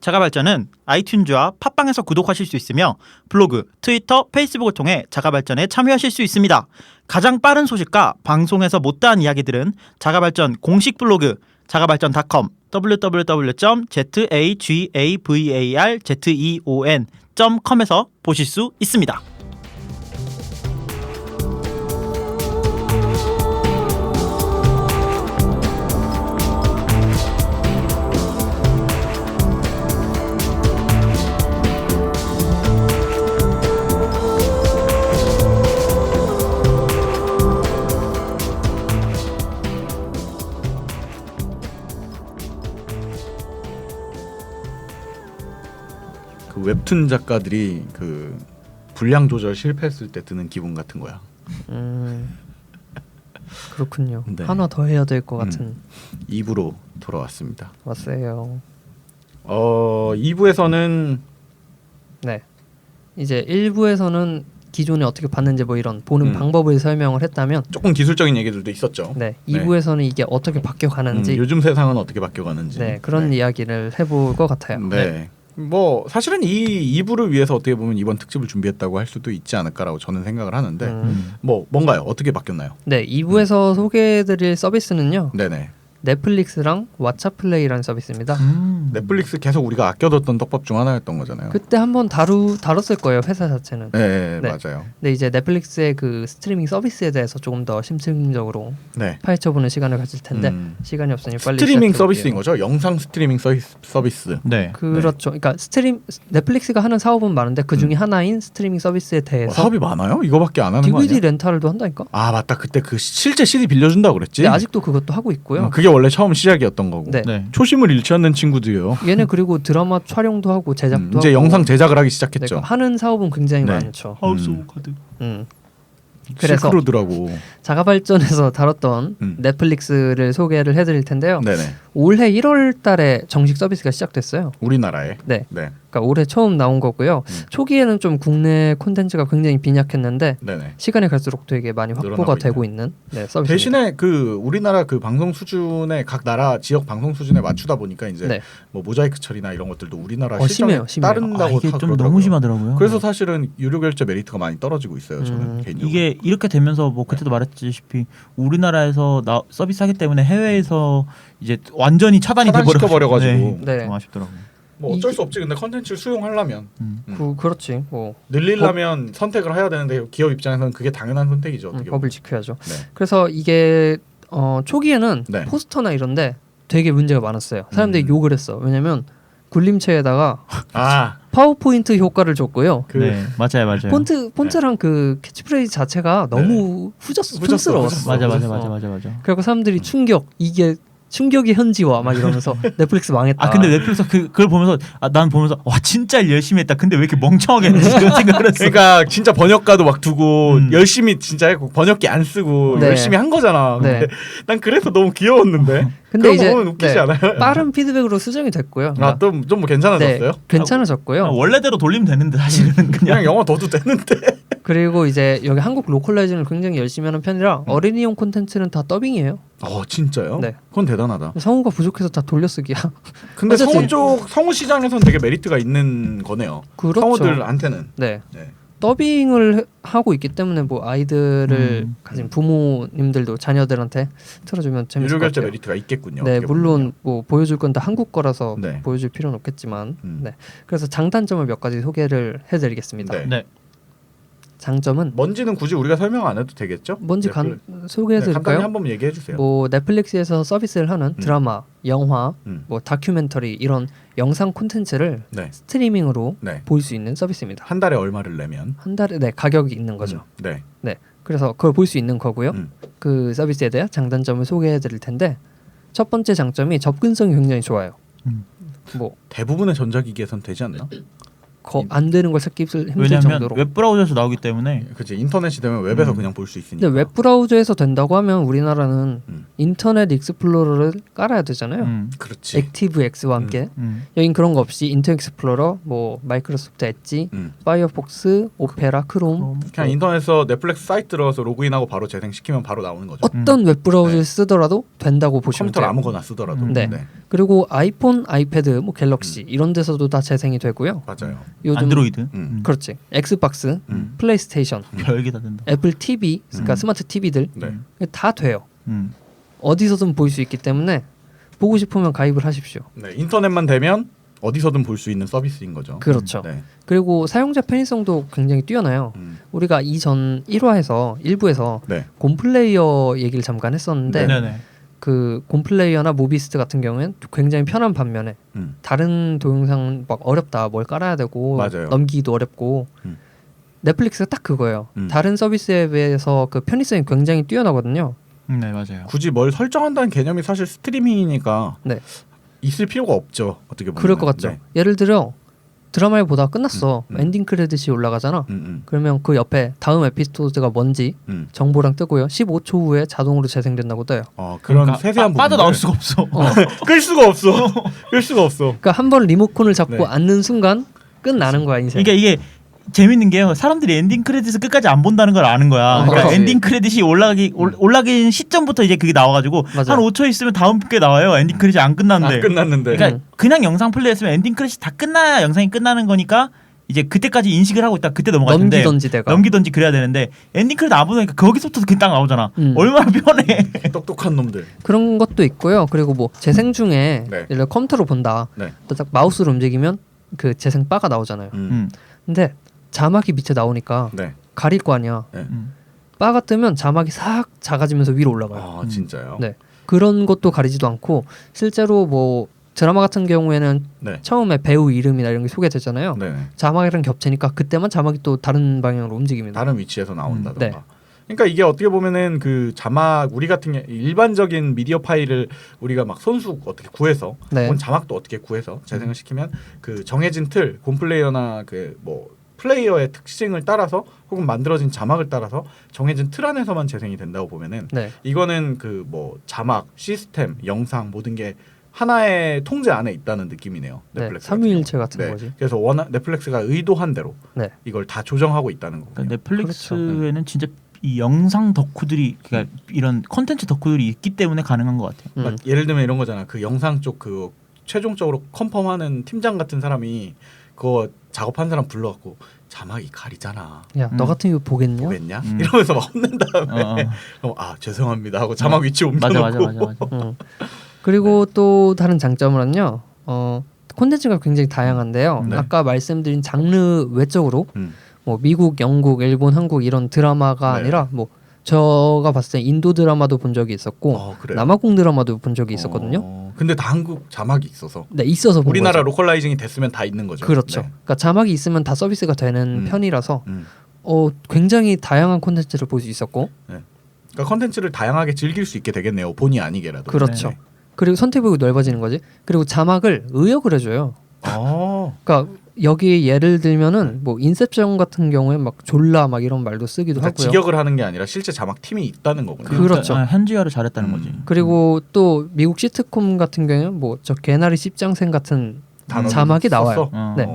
자가발전은 아이튠즈와 팟빵에서 구독하실 수 있으며 블로그, 트위터, 페이스북을 통해 자가발전에 참여하실 수 있습니다. 가장 빠른 소식과 방송에서 못다한 이야기들은 자가발전 공식 블로그 자가발전.com www.zagavalzeon.com에서 보실 수 있습니다. 그 웹툰 작가들이 그 분량 조절 실패했을 때 드는 기분 같은 거야. 그렇군요. 네. 하나 더 해야 될 것 같은. 2부로 돌아왔습니다. 왔어요. 2부에서는 네. 이제 1부에서는 기존에 어떻게 봤는지 뭐 이런 보는 방법을 설명을 했다면 조금 기술적인 얘기들도 있었죠. 네. 2부에서는 이게 어떻게 바뀌어가는지 요즘 세상은 어떻게 바뀌어가는지 네, 그런 이야기를 해볼 것 같아요. 네. 뭐 사실은 이 2부를 위해서 어떻게 보면 이번 특집을 준비했다고 할 수도 있지 않을까라고 저는 생각을 하는데 뭐 뭔가요? 어떻게 바뀌었나요? 네, 2부에서 소개해드릴 서비스는요. 네네. 넷플릭스랑 왓챠플레이라는 서비스입니다. 넷플릭스 계속 우리가 아껴뒀던 떡밥 중 하나였던 거잖아요. 그때 한번 다뤘을 거예요, 회사 자체는. 네, 네. 맞아요. 근데 이제 넷플릭스의 그 스트리밍 서비스에 대해서 조금 더 심층적으로 네. 파헤쳐보는 시간을 가질 텐데 시간이 없으니 빨리 스트리밍 시작해볼게요. 서비스인 거죠? 영상 스트리밍 서비스. 네. 그렇죠. 그러니까 넷플릭스가 하는 사업은 많은데 그 중에 하나인 스트리밍 서비스에 대해서 사업이 많아요? 이거밖에 안 하는 거 DVD 아니야? 렌탈도 한다니까. 아 맞다. 그때 그 실제 CD 빌려준다고 그랬지? 네, 아직도 그것도 하고 있고요. 그게 원래 처음 시작이었던 거고. 네. 네. 초심을 잃지 않는 친구들이요. 얘네 그리고 드라마 촬영도 하고 제작도 이제 하고 영상 제작을 하기 네, 시작했죠. 하는 사업은 굉장히 네. 많죠. 하우스 오브 카드. 그래서 실크로드라고. 자가발전에서 다뤘던 넷플릭스를 소개를 해드릴 텐데요. 네네. 올해 1월달에 정식 서비스가 시작됐어요. 우리나라에. 네. 네. 그러니까 올해 처음 나온 거고요. 초기에는 좀 국내 콘텐츠가 굉장히 빈약했는데 네네. 시간이 갈수록 되게 많이 늘어나고 확보가 되고 있네요. 있는 서비스입니다. 대신에 그 우리나라 그 방송 수준의 각 나라 지역 방송 수준에 맞추다 보니까 이제 네. 뭐 모자이크 처리나 이런 것들도 우리나라 심해요, 실정에 심해요. 따른다고 이게 다 좀 그러더라고요. 너무 심하더라고요. 그래서 사실은 유료 결제 메리트가 많이 떨어지고 있어요. 저는 개인적으로. 이게 이렇게 되면서 뭐 그때도 말했다시피 우리나라에서 서비스 하기 때문에 해외에서 이제 완전히 차단시켜 버려가지고. 네. 좀 아쉽더라고요. 뭐 어쩔 수 없지. 근데 컨텐츠를 수용하려면 그렇지. 뭐 늘리려면 선택을 해야 되는데 기업 입장에서는 그게 당연한 선택이죠. 어떻게 법을 보면. 지켜야죠. 네. 그래서 이게 초기에는 네. 포스터나 이런데 되게 문제가 많았어요. 사람들이 욕을 했어. 왜냐면 굴림체에다가 아, 파워포인트 효과를 줬고요. 네, 맞아요. 폰트랑 그 캐치프레이즈 자체가 너무 촌스러웠어. 맞아. 그리고 사람들이 충격의 현지화 막 이러면서 넷플릭스 망했다. 아 근데 넷플릭스 그걸 보면서 난 보면서 와 진짜 열심히 했다. 근데 왜 이렇게 멍청하게 했는지 그런 생각을 했어. 그러니까 진짜 번역가도 막 두고 열심히 진짜 했고 번역기 안 쓰고 네. 열심히 한 거잖아. 근데 네. 난 그래서 너무 귀여웠는데. 근데 그런 이제 거 보면 웃기지 않아요? 빠른 피드백으로 수정이 됐고요. 아, 좀 뭐 괜찮아졌어요? 네, 괜찮아졌고요. 원래대로 돌리면 되는데 사실은 그냥 그냥 영어 더도 되는데. 그리고 이제 여기 한국 로컬라이징을 굉장히 열심히 하는 편이라 어린이용 콘텐츠는 다 더빙이에요. 진짜요? 네. 그건 대단하다. 성우가 부족해서 다 돌려쓰기야. 근데 어쨌든. 성우 시장에서는 되게 메리트가 있는 거네요. 그렇죠. 성우들한테는. 네. 네. 더빙을 하고 있기 때문에 뭐 아이들을 가진 부모님들도 자녀들한테 틀어주면 재밌을 유료 것 결제 같아요. 메리트가 있겠군요. 네, 어떻게 물론 보면요. 뭐 보여줄 건 다 한국 거라서 네. 보여줄 필요는 없겠지만, 네. 그래서 장단점을 몇 가지 소개를 해드리겠습니다. 네. 네. 장점은 뭔지는 굳이 우리가 설명 안 해도 되겠죠? 뭔지 간단히 소개해드릴까요? 한번 얘기해 주세요. 뭐 넷플릭스에서 서비스를 하는 드라마, 영화, 뭐 다큐멘터리 이런 영상 콘텐츠를 네. 스트리밍으로 네. 볼 수 있는 서비스입니다. 한 달에 얼마를 내면? 한 달에 가격이 있는 거죠. 네. 네, 그래서 그걸 볼 수 있는 거고요. 그 서비스에 대한 장단점을 소개해드릴 텐데 첫 번째 장점이 접근성이 굉장히 좋아요. 뭐 대부분의 전자기기에선 되지 않나? 안 되는 걸 찾기 힘들 왜냐하면 정도로. 웹 브라우저에서 나오기 때문에 그치 인터넷이 되면 웹에서 그냥 볼 수 있으니까. 근데 웹 브라우저에서 된다고 하면 우리나라는 인터넷 익스플로러를 깔아야 되잖아요. 그렇지. 액티브 X와 함께. 여긴 그런 거 없이 인터넷 익스플로러, 뭐 마이크로소프트 엣지, 파이어폭스, 오페라, 크롬. 그냥 인터넷에서 넷플릭스 사이트 들어가서 로그인하고 바로 재생시키면 바로 나오는 거죠. 어떤 웹 브라우저를 쓰더라도 된다고 보시면 컴퓨터 돼요. 아무거나 쓰더라도. 네. 그리고 아이폰, 아이패드, 뭐 갤럭시 이런 데서도 다 재생이 되고요. 맞아요. 요즘 안드로이드 그렇지. 엑스박스, 플레이스테이션, 별게 다 된다. 애플 TV, 그러니까 스마트 TV들 네. 다 돼요. 음. 어디서든 볼 수 있기 때문에 보고 싶으면 가입을 하십시오. 네. 인터넷만 되면 어디서든 볼 수 있는 서비스인 거죠. 그렇죠. 네. 그리고 사용자 편의성도 굉장히 뛰어나요. 우리가 이전 1화에서 일부에서 네. 곰플레이어 얘기를 잠깐 했었는데 네네. 그 곰플레이어나 모비스트 같은 경우에는 굉장히 편한 반면에 다른 동영상 막 어렵다, 뭘 깔아야 되고 맞아요. 넘기기도 어렵고 넷플릭스가 딱 그거예요. 음. 다른 서비스에 비해서 그 편의성이 굉장히 뛰어나거든요. 네 맞아요. 굳이 뭘 설정한다는 개념이 사실 스트리밍이니까 네. 있을 필요가 없죠. 어떻게 보면. 그럴 것 같죠. 네. 예를 들어 드라마를 보다가 끝났어. 엔딩 크레딧이 올라가잖아. 그러면 그 옆에 다음 에피소드가 뭔지 정보랑 뜨고요. 15초 후에 자동으로 재생된다고 떠요. 그런 그러니까 세세한 부분들 빠져나올 수가 없어. 끌 수가 없어. 끌 수가 없어. 그러니까 한 번 리모컨을 잡고 네. 앉는 순간 끝나는 거야 인생. 그러니까 이게 재밌는 게요. 사람들이 엔딩 크레딧을 끝까지 안 본다는 걸 아는 거야. 그러니까 그렇지. 엔딩 크레딧이 올라가긴 시점부터 이제 그게 나와가지고 맞아요. 한 5초 있으면 다음 게 나와요. 엔딩 크레딧이 안 끝났는데. 안 끝났는데. 그러니까 그냥 영상 플레이했으면 엔딩 크레딧이 다 끝나야 영상이 끝나는 거니까 이제 그때까지 인식을 하고 있다 그때 넘어갈 텐데 넘기던지 그래야 되는데 엔딩 크레딧 안 보니까 거기서부터 그 딱 나오잖아. 얼마나 편해. 똑똑한 놈들. 그런 것도 있고요. 그리고 뭐 재생 중에 네. 예를 들어 컴퓨터로 본다. 네. 또 딱 마우스로 움직이면 그 재생 바가 나오잖아요. 근데 자막이 밑에 나오니까 네. 가릴 거 아니야. 네. 바가 뜨면 자막이 싹 작아지면서 위로 올라가요. 진짜요? 네. 그런 것도 가리지도 않고 실제로 뭐 드라마 같은 경우에는 네. 처음에 배우 이름이나 이런 게 소개되잖아요. 네. 자막이랑 겹치니까 그때만 자막이 또 다른 방향으로 움직입니다. 다른 위치에서 나온다던가. 네. 그러니까 이게 어떻게 보면은 그 자막 우리 같은 일반적인 미디어 파일을 우리가 막 손수 어떻게 구해서 네. 혹은 자막도 어떻게 구해서 재생을 시키면 그 정해진 틀 곰플레이어나 그 뭐 플레이어의 특징을 따라서 혹은 만들어진 자막을 따라서 정해진 틀 안에서만 재생이 된다고 보면은 네. 이거는 그 뭐 자막, 시스템, 영상 모든 게 하나의 통제 안에 있다는 느낌이네요. 네. 넷플릭스 삼위일체 같은 네. 거지. 그래서 넷플릭스가 의도한 대로 네. 이걸 다 조정하고 있다는 거군요. 그러니까 넷플릭스에는 진짜 이 영상 덕후들이 그러니까 이런 콘텐츠 덕후들이 있기 때문에 가능한 것 같아요. 막 예를 들면 이런 거잖아. 그 영상 쪽 그 최종적으로 컨펌하는 팀장 같은 사람이 그거 작업한 사람 불러갖고 자막이 가리잖아. 야, 너 같은 경우 보겠냐? 보겠냐? 이러면서 막 혼낸 다음에 그럼 죄송합니다 하고 자막 위치 옮겨놓고. 맞아. 그리고 또 다른 장점은요. 콘텐츠가 굉장히 다양한데요. 네. 아까 말씀드린 장르 외적으로 뭐 미국, 영국, 일본, 한국 이런 드라마가 네. 아니라 뭐 제가 봤을 때 인도 드라마도 본 적이 있었고 그래요? 남아공 드라마도 본 적이 있었거든요. 근데 다 한국 자막이 있어서. 네, 있어서 본 우리나라 거죠. 로컬라이징이 됐으면 다 있는 거죠. 그렇죠. 네. 그러니까 자막이 있으면 다 서비스가 되는 편이라서 굉장히 다양한 콘텐츠를 볼 수 있었고. 그러니까 컨텐츠를 다양하게 즐길 수 있게 되겠네요. 본의 아니게라도. 그렇죠. 네. 그리고 선택폭이 넓어지는 거지. 그리고 자막을 의역을 해줘요. 그러니까 여기 예를 들면은 뭐 인셉션 같은 경우에 막 졸라 막 이런 말도 쓰기도 그러니까 하고요. 직역을 하는 게 아니라 실제 자막 팀이 있다는 거군요. 그렇죠. 현지화를 잘했다는 거지. 그리고 또 미국 시트콤 같은 경우는 뭐 저 개나리 씹장생 같은 자막이 나와요. 네.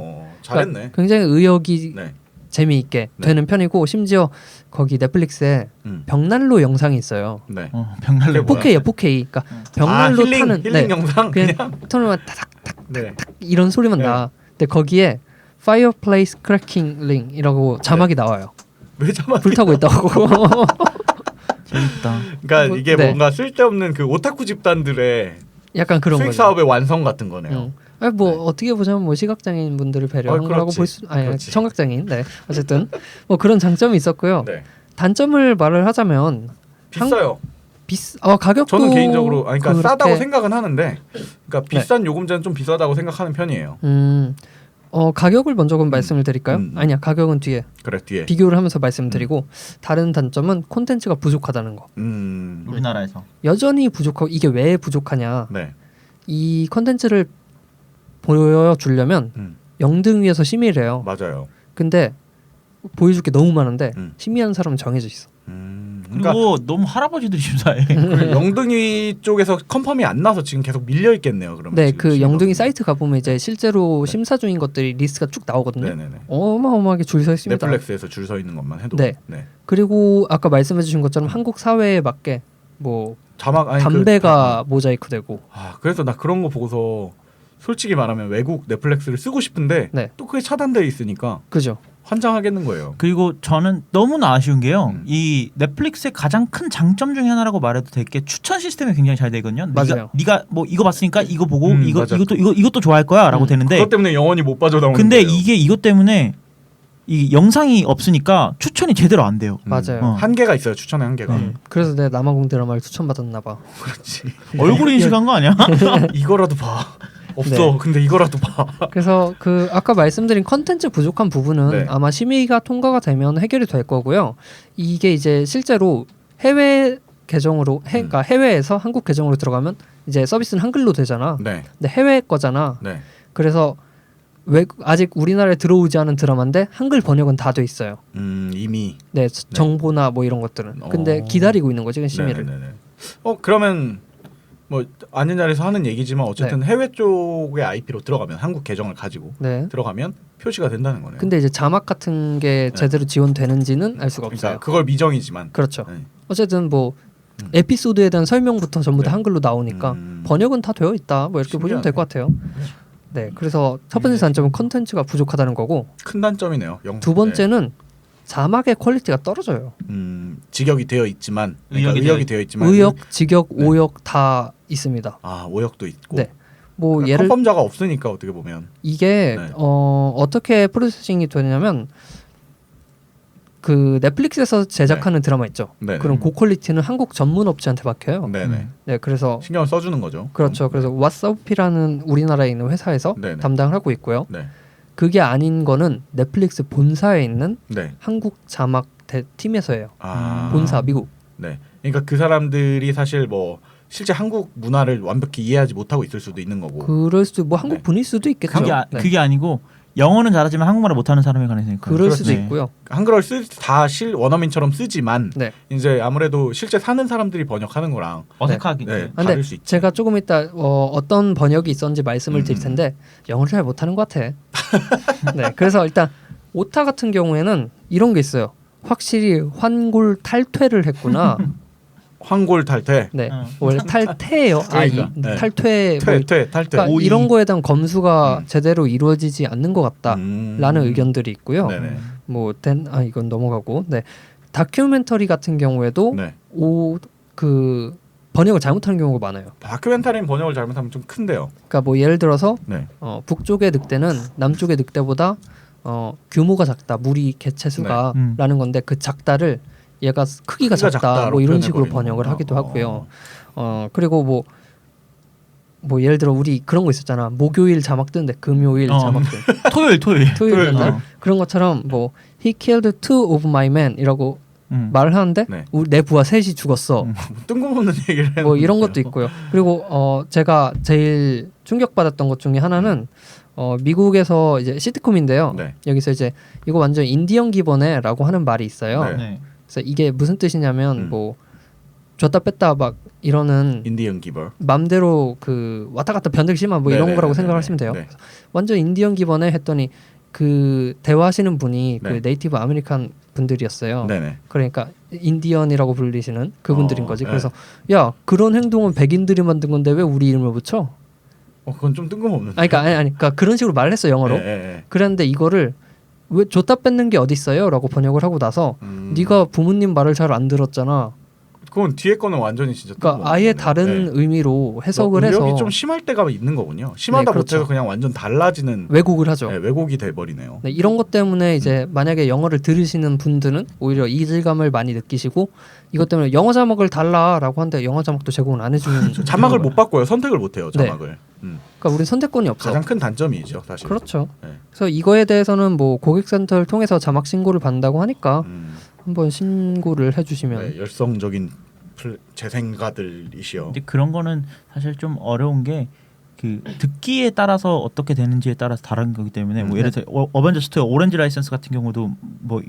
잘했네. 그러니까 굉장히 의역이 네. 재미있게 네. 되는 편이고 심지어 거기 넷플릭스에 벽난로 영상이 있어요. 네. 병날래 4K예요, 4K. 그러니까 벽난로 힐링, 타는 힐링 영상 그냥 그냥. 터널만 타닥 네. 이런 소리만 네. 나. 근데 거기에 Fireplace Crackling Ring이라고 자막이 나와요. 왜 자막? 불타고 있다고. 재밌다. 그러니까 이게 네. 뭔가 쓸데없는 그 오타쿠 집단들의 약간 그런 수익 거죠. 사업의 완성 같은 거네요. 아니 뭐 네. 어떻게 보자면 뭐 시각장애인 분들을 배려한 거라고 그렇지. 볼 수, 아니 그렇지. 청각장애인, 네 어쨌든 뭐 그런 장점이 있었고요. 네. 단점을 말을 하자면 비싸요. 가격도 저는 개인적으로 그러니까 그렇게- 싸다고 생각은 하는데, 그러니까 네. 비싼 요금제는 좀 비싸다고 생각하는 편이에요. 가격을 먼저 그럼 말씀을 드릴까요? 아니야, 가격은 뒤에 그래 뒤에. 비교를 하면서 말씀드리고 다른 단점은 콘텐츠가 부족하다는 거. 우리나라에서. 여전히 부족하고 이게 왜 부족하냐? 네. 이 콘텐츠를 보여주려면 영등위에서 심의를 해요. 맞아요. 근데 보여줄 게 너무 많은데 음. 심의하는 사람은 정해져 있어. 그러니까 그리고 너무 할아버지들이 심사해. 그 영등위 쪽에서 컨펌이 안 나서 지금 계속 밀려 있겠네요. 그러면 네, 지금 그 심의가. 영등위 사이트 가보면 이제 실제로 심사 중인 것들이 리스트가 쭉 나오거든요. 네네네. 어마어마하게 줄 서 있습니다. 넷플릭스에서 줄 서 있는 것만 해도. 네. 그리고 아까 말씀해주신 것처럼 한국 사회에 맞게 뭐 자막 아니 담배가 모자이크되고. 그래서 나 그런 거 보고서 솔직히 말하면 외국 넷플릭스를 쓰고 싶은데 네. 또 그게 차단돼 있으니까 그죠. 환장하겠는 거예요. 그리고 저는 너무나 아쉬운 게요. 음. 이 넷플릭스의 가장 큰 장점 중에 하나라고 말해도 될 게 추천 시스템이 굉장히 잘 되거든요. 맞아요. 네가 뭐 이거 봤으니까 이거 보고 맞아. 이것도 좋아할 거야라고 되는데. 그것 때문에 영원히 못 빠져나오는 근데 거예요. 이게 이것 때문에 이 영상이 없으니까 추천이 제대로 안 돼요. 맞아요. 한계가 있어요. 추천의 한계가. 그래서 내가 남아공 드라마를 추천받았나 봐. 그렇지. 얼굴 인식한 거 아니야? 이거라도 봐. 없어. 네. 근데 이거라도 봐. 그래서 그 아까 말씀드린 컨텐츠 부족한 부분은 네. 아마 심의가 통과가 되면 해결이 될 거고요. 이게 이제 실제로 해외 계정으로 그러니까 해외에서 한국 계정으로 들어가면 이제 서비스는 한글로 되잖아. 네. 근데 해외 거잖아. 네. 그래서 아직 우리나라에 들어오지 않은 드라마인데 한글 번역은 다 돼 있어요. 이미. 네, 정보나 뭐 이런 것들은. 근데 기다리고 있는 거지, 그 심의를. 네네네. 그러면 뭐 아는 자리에서 하는 얘기지만 어쨌든 해외 쪽의 IP로 들어가면 한국 계정을 가지고 네. 들어가면 표시가 된다는 거네요. 근데 이제 자막 같은 게 제대로 지원되는지는 알 수가 없어요. 그러니까 그걸 미정이지만. 그렇죠. 네. 어쨌든 뭐 에피소드에 대한 설명부터 전부 다 한글로 나오니까 번역은 다 되어 있다. 뭐 이렇게 보시면 될 것 같아요. 네, 그래서 첫 번째 단점은 컨텐츠가 부족하다는 거고, 큰 단점이네요. 두 번째는 자막의 퀄리티가 떨어져요. 직역이 되어 있지만, 의역이 의역이 되어 있지만, 의역, 직역, 네. 오역 다 있습니다. 오역도 있고. 네. 뭐 그러니까 예를 컨펌자가 없으니까 어떻게 보면 이게 네. 어떻게 프로세싱이 되냐면 그 넷플릭스에서 제작하는 드라마 있죠. 네네. 그럼 고퀄리티는 한국 전문 업체한테 맡겨요. 네네. 네, 그래서 신경을 써주는 거죠. 그렇죠. 그래서 왓썹이라는 우리나라에 있는 회사에서 네네. 담당을 하고 있고요. 네. 그게 아닌 거는 넷플릭스 본사에 있는 네. 한국 자막 팀에서 해요. 아. 본사 미국. 네. 그러니까 그 사람들이 사실 뭐 실제 한국 문화를 완벽히 이해하지 못하고 있을 수도 있는 거고. 그럴 수도 뭐 한국 네. 분일 수도 있겠죠. 네. 그게 아니고 영어는 잘하지만 한국말을 못하는 사람이 가능성이 그럴 수도 네. 있고요. 한글을 다 원어민처럼 쓰지만 네. 이제 아무래도 실제 사는 사람들이 번역하는 거랑 어색하기. 네. 근데 다를 수 있죠. 제가 조금 이따 어떤 번역이 있었는지 말씀을 드릴 텐데 영어를 잘 못하는 것 같아. 네, 그래서 일단 오타 같은 경우에는 이런 게 있어요. 확실히 환골 탈퇴를 했구나. 황골 탈퇴. 네, 원래 탈퇴예요. 그러니까, 네. 탈퇴. 탈퇴. 그러니까 오이. 이런 거에 대한 검수가 제대로 이루어지지 않는 것 같다라는 의견들이 있고요. 네네. 이건 넘어가고. 네, 다큐멘터리 같은 경우에도 네. 그 번역을 잘못하는 경우가 많아요. 다큐멘터리 번역을 잘못하면 좀 큰데요. 그러니까 뭐 예를 들어서 네. 북쪽의 늑대는 남쪽의 늑대보다 규모가 작다, 무리 개체 수가 네. 라는 건데 그 작다를 얘가 크기가 작다, 작다로 뭐 이런 식으로 표현해버리는 번역을 하기도 거구나. 하고요. 그리고 뭐 예를 들어 우리 그런 거 있었잖아. 목요일 자막 뜨는데 금요일 자막 뜨. 토요일. 토요일이었나? 그런 것처럼 뭐 he killed two of my men이라고 말을 하는데 네. 내 부하 셋이 죽었어. 뜬금없는 얘기를 뭐 이런 해놓은 것도 거예요. 있고요. 그리고 제가 제일 충격받았던 것 중에 하나는 미국에서 이제 시트콤인데요. 네. 여기서 이제 이거 완전 인디언 기본에라고 하는 말이 있어요. 네. 네. 그래서 이게 무슨 뜻이냐면 뭐 줬다 뺐다 막 이러는 인디언 기버. 맘대로 그 왔다 갔다 변덕이 심한 뭐 이런 네네네네네. 거라고 생각하시면 돼요. 네. 완전 인디언 기본에 했더니 그 대화하시는 분이 네. 그 네이티브 아메리칸 분들이었어요. 네네. 그러니까 인디언이라고 불리시는 그분들인 거지. 네. 그래서 야 그런 행동은 백인들이 만든 건데 왜 우리 이름을 붙여? 그건 좀 뜬금없는. 그러니까 그런 식으로 말했어 영어로. 네. 그랬는데 이거를 왜 줬다 뺏는 게 어디 있어요?라고 번역을 하고 나서 네가 부모님 말을 잘 안 들었잖아. 그건 뒤에 거는 완전히 진짜. 그러니까 아예 다른 의미로 해석을 해서 의역이 좀 심할 때가 있는 거군요. 심하다 네, 그렇죠. 못해서 그냥 완전 달라지는 왜곡을 하죠. 네, 왜곡이 돼버리네요. 네, 이런 것 때문에 이제 만약에 영어를 들으시는 분들은 오히려 이질감을 많이 느끼시고 이것 때문에 영어 자막을 달라라고 하는데 영어 자막도 제공을 안 해주는 자막을 못 바꿔요. 선택을 못 해요. 네. 자막을. 그러니까 우린 선택권이 없어. 가장 큰 단점이죠, 사실. 그렇죠. 네. 그래서 이거에 대해서는 뭐 고객센터를 통해서 자막 신고를 받는다고 하니까 한번 신고를 해주시면 네, 열성적인 재생가들이시여. 근데 그런 거는 사실 좀 어려운 게 그 듣기에 따라서 어떻게 되는지에 따라서 다른 거기 때문에 뭐 네. 예를 들어 어벤져스 2 오렌지 라이센스 같은 경우도 뭐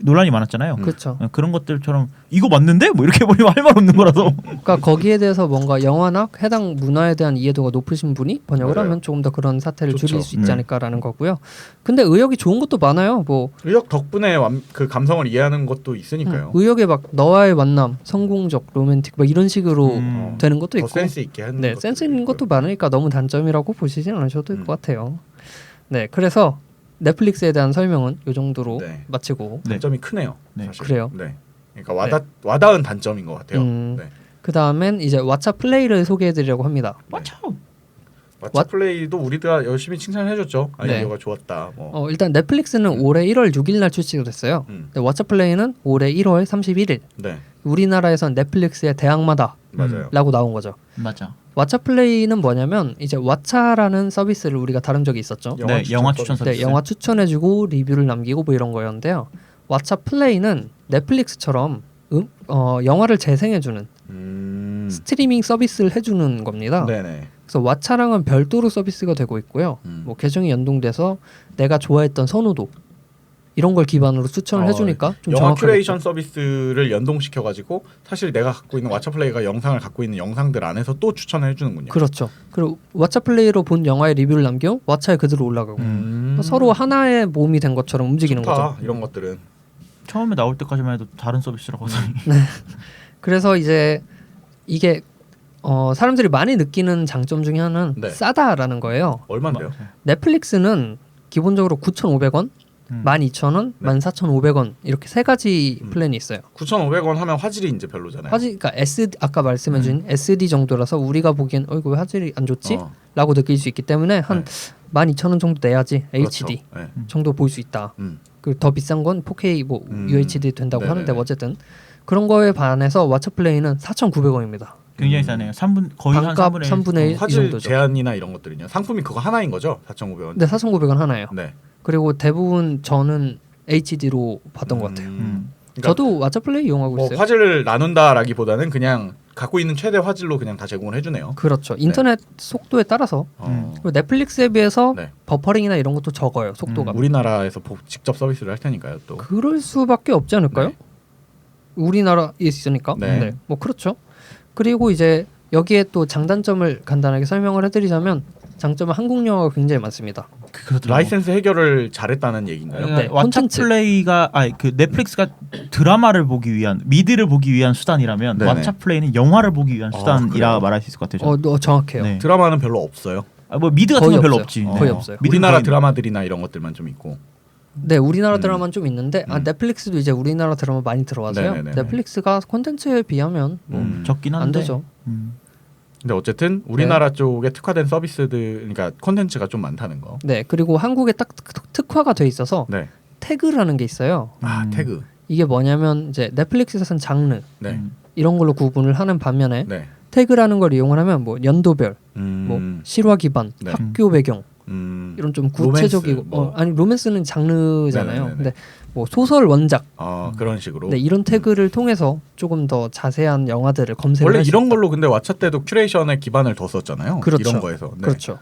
논란이 많았잖아요. 그렇죠. 그런 것들처럼 이거 맞는데 뭐 이렇게 버리면 할 말 없는 거라서. 그러니까 거기에 대해서 뭔가 영화나 해당 문화에 대한 이해도가 높으신 분이 번역을 맞아요. 하면 조금 더 그런 사태를 좋죠. 줄일 수 있지 않을까라는 거고요. 근데 의역이 좋은 것도 많아요. 뭐 의역 덕분에 그 감성을 이해하는 것도 있으니까요. 의역에 막 너와의 만남, 성공적, 로맨틱 막 이런 식으로 되는 것도 더 있고. 센스 있게 하는 네, 것도 센스 있는 있고요. 것도 많으니까 너무 단점이라고 보시진 않으셔도 될 것 같아요. 네, 그래서 넷플릭스에 대한 설명은 이 정도로 네. 마치고 네. 단점이 크네요. 네. 사실. 그래요. 네. 그러니까 와닿은 단점인 것 같아요. 네. 그 다음엔 이제 왓챠 플레이를 소개해드리려고 합니다. 맞죠. 왓챠 플레이도 우리가 열심히 칭찬해줬죠. 아이디어가 좋았다. 뭐. 일단 넷플릭스는 올해 1월 6일 날 출시가 됐어요. 근데 왓챠 플레이는 올해 1월 31일. 네. 우리나라에선 넷플릭스의 대항마다라고 맞아요. 나온 거죠. 맞아. 왓챠 플레이는 뭐냐면 이제 왓챠라는 서비스를 우리가 다룬 적이 있었죠. 네, 영화 추천 서비스. 네, 영화 추천해주고 리뷰를 남기고 뭐 이런 거였는데요. 왓챠 플레이는 넷플릭스처럼 영화를 재생해주는 스트리밍 서비스를 해주는 겁니다. 네네. 그래서 왓챠랑은 별도로 서비스가 되고 있고요. 뭐 계정이 연동돼서 내가 좋아했던 선호도 이런 걸 기반으로 추천을 해주니까 좀 영화 정확하게 큐레이션 서비스를 연동시켜 가지고 사실 내가 갖고 있는 왓챠 플레이가 영상을 갖고 있는 영상들 안에서 또 추천을 해주는군요. 그렇죠. 그리고 왓챠 플레이로 본 영화의 리뷰를 남겨 왓챠에 그대로 올라가고 서로 하나의 몸이 된 것처럼 움직이는 좋다, 거죠. 이런 것들은. 처음에 나올 때까지만 해도 다른 서비스라고 하더니. 그래서 이제 이게 사람들이 많이 느끼는 장점 중에 하나는 네. 싸다라는 거예요. 얼마인데요? 넷플릭스는 기본적으로 9,500원, 12,000원, 14,500원 이렇게 세 가지 플랜이 있어요. 9,500원 하면 화질이 이제 별로잖아요. 그러니까 아까 말씀해준 SD 정도라서 우리가 보기엔 이거 왜 화질이 안 좋지? 라고 느낄 수 있기 때문에 한 12,000원 정도 내야지 HD 그렇죠. 네. 정도 볼 수 있다. 그 더 비싼 건 4K 뭐 UHD 된다고 네네네. 하는데 어쨌든 그런 거에 반해서 왓챠 플레이는 4,900원입니다. 굉장히 싸네요. 3분 거의 한 반값 3분의 3분의 1 이 화질 정도죠. 제한이나 이런 것들은요. 상품이 그거 하나인 거죠? 4,500원. 네, 4,900원 하나예요. 네. 그리고 대부분 저는 HD로 봤던 것 같아요. 그러니까 저도 왓챠 플레이 이용하고 뭐 있어요. 화질을 나눈다라기보다는 그냥 갖고 있는 최대 화질로 그냥 다 제공을 해주네요. 그렇죠. 인터넷 속도에 따라서 그리고 넷플릭스에 비해서 네. 버퍼링이나 이런 것도 적어요. 속도가. 우리나라에서 직접 서비스를 할 테니까요. 또. 그럴 수밖에 없지 않을까요? 네. 우리나라에 있으니까. 네. 뭐 그렇죠. 그리고 이제 여기에 또 장단점을 간단하게 설명을 해드리자면 장점은 한국 영화가 굉장히 많습니다. 라이센스 해결을 잘했다는 얘기인가요? 네, 왓챠 콘텐츠. 플레이가 그 넷플릭스가 드라마를 보기 위한 미드를 보기 위한 수단이라면 네네. 왓챠 플레이는 영화를 보기 위한 수단이라 그래요? 말할 수 있을 것 같아요. 저는. 정확해요. 네. 드라마는 별로 없어요. 뭐 미드 같은 거의 건 별로 없어요. 없지. 거의 없어요. 미드는 우리나라 거의- 드라마들이나 이런 것들만 좀 있고. 네, 우리나라 드라마는 좀 있는데 넷플릭스도 이제 우리나라 드라마 많이 들어와서요. 네네네네. 넷플릭스가 콘텐츠에 비하면 뭐 적긴 한데 안 되죠. 근데 어쨌든 우리나라 쪽에 특화된 서비스들, 그러니까 콘텐츠가 좀 많다는 거. 네, 그리고 한국에 딱 특화가 돼 있어서 네. 태그라는 게 있어요. 태그. 이게 뭐냐면 이제 넷플릭스에서는 장르 네. 이런 걸로 구분을 하는 반면에 네. 태그라는 걸 이용을 하면 뭐 연도별, 음, 뭐 실화 기반, 네. 학교 배경 이런 좀 구체적이고 로맨스, 뭐. 아니 로맨스는 장르잖아요. 네네네네. 근데 뭐 소설 원작 그런 식으로. 네, 이런 태그를 통해서 조금 더 자세한 영화들을 검색을 원래 할수 이런 있다. 걸로 근데 왓챠 때도 큐레이션에 기반을 뒀었잖아요. 그렇죠. 이런 거에서. 네. 그렇죠.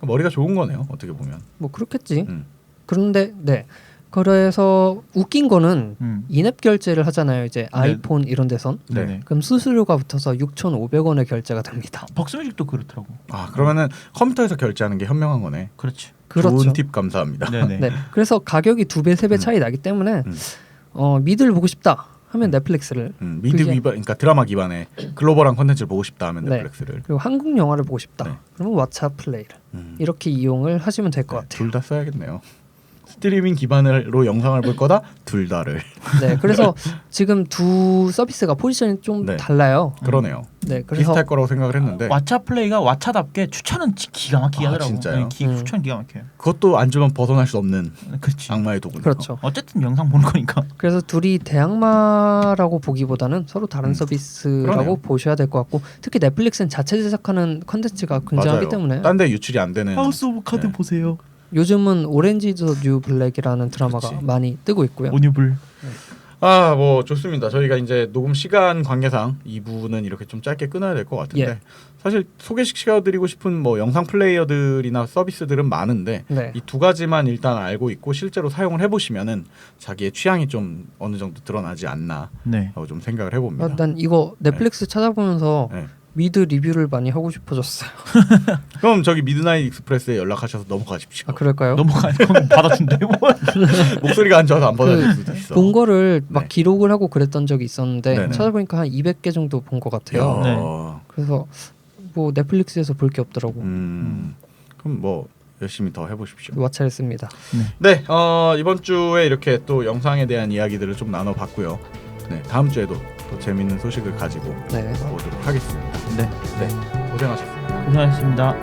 머리가 좋은 거네요. 어떻게 보면. 뭐 그렇겠지. 음. 그런데 네. 그래서 웃긴 거는 인앱 결제를 하잖아요. 이제 아이폰 이런 데선. 네. 그럼 수수료가 붙어서 6,500원의 결제가 됩니다. 벅스뮤직도 그렇더라고. 그러면은 컴퓨터에서 결제하는 게 현명한 거네. 그렇지. 그렇죠. 좋은 팁 감사합니다. 네네. 네. 그래서 가격이 2배, 3배 차이 나기 때문에 미드를 보고 싶다 하면 넷플릭스를 미드 그게- 기반, 그러니까 드라마 기반의 글로벌한 콘텐츠를 보고 싶다 하면 네. 넷플릭스를. 그리고 한국 영화를 보고 싶다. 네. 그러면 왓챠 플레이를 이렇게 이용을 하시면 될 것 같아요. 둘 다 써야겠네요. 스트리밍 기반으로 영상을 볼 거다 둘 다를. 네, 그래서 지금 두 서비스가 포지션이 좀 네. 달라요. 그러네요. 네, 그래서 비슷할 거라고 생각을 했는데 왓챠 플레이가 왓챠답게 추천은 기가 막히게 하더라고. 진짜요? 추천 기가 막혀요. 그것도 안 주면 벗어날 수 없는 그렇지. 악마의 도구네요. 그렇죠. 어쨌든 영상 보는 거니까. 그래서 둘이 대항마라고 보기보다는 서로 다른 서비스라고 그러네요. 보셔야 될 것 같고 특히 넷플릭스는 자체 제작하는 컨텐츠가 굉장하기 때문에 딴데 유출이 안 되는. 하우스 오브 카드 네. 보세요. 요즘은 오렌지 더 뉴 블랙이라는 드라마가 그치. 많이 뜨고 있고요. 온유불. 뭐 좋습니다. 저희가 이제 녹음 시간 관계상 2부는 이렇게 좀 짧게 끊어야 될 것 같은데 예. 사실 소개시켜드리고 싶은 뭐 영상 플레이어들이나 서비스들은 많은데 네. 이 두 가지만 일단 알고 있고 실제로 사용을 해보시면은 자기의 취향이 좀 어느 정도 드러나지 않나 네. 하고 좀 생각을 해봅니다. 난 이거 넷플릭스 찾아보면서 네. 미드 리뷰를 많이 하고 싶어졌어요. 그럼 저기 미드나잇 익스프레스에 연락하셔서 넘어가십시오. 아 그럴까요? 넘어가면 받아준대요. 목소리가 안 좋아서 안 받아줄 수도 있어. 본 거를 막 네. 기록을 하고 그랬던 적이 있었는데 네네. 찾아보니까 한 200개 정도 본 것 같아요. 야. 네. 그래서 뭐 넷플릭스에서 볼 게 없더라고. 그럼 뭐 열심히 더 해보십시오. 마찰했습니다. 네, 이번 주에 이렇게 또 영상에 대한 이야기들을 좀 나눠봤고요. 네, 다음 주에도 또 재밌는 소식을 가지고 네. 오도록 하겠습니다. 네. 네, 고생하셨습니다. 고생하셨습니다.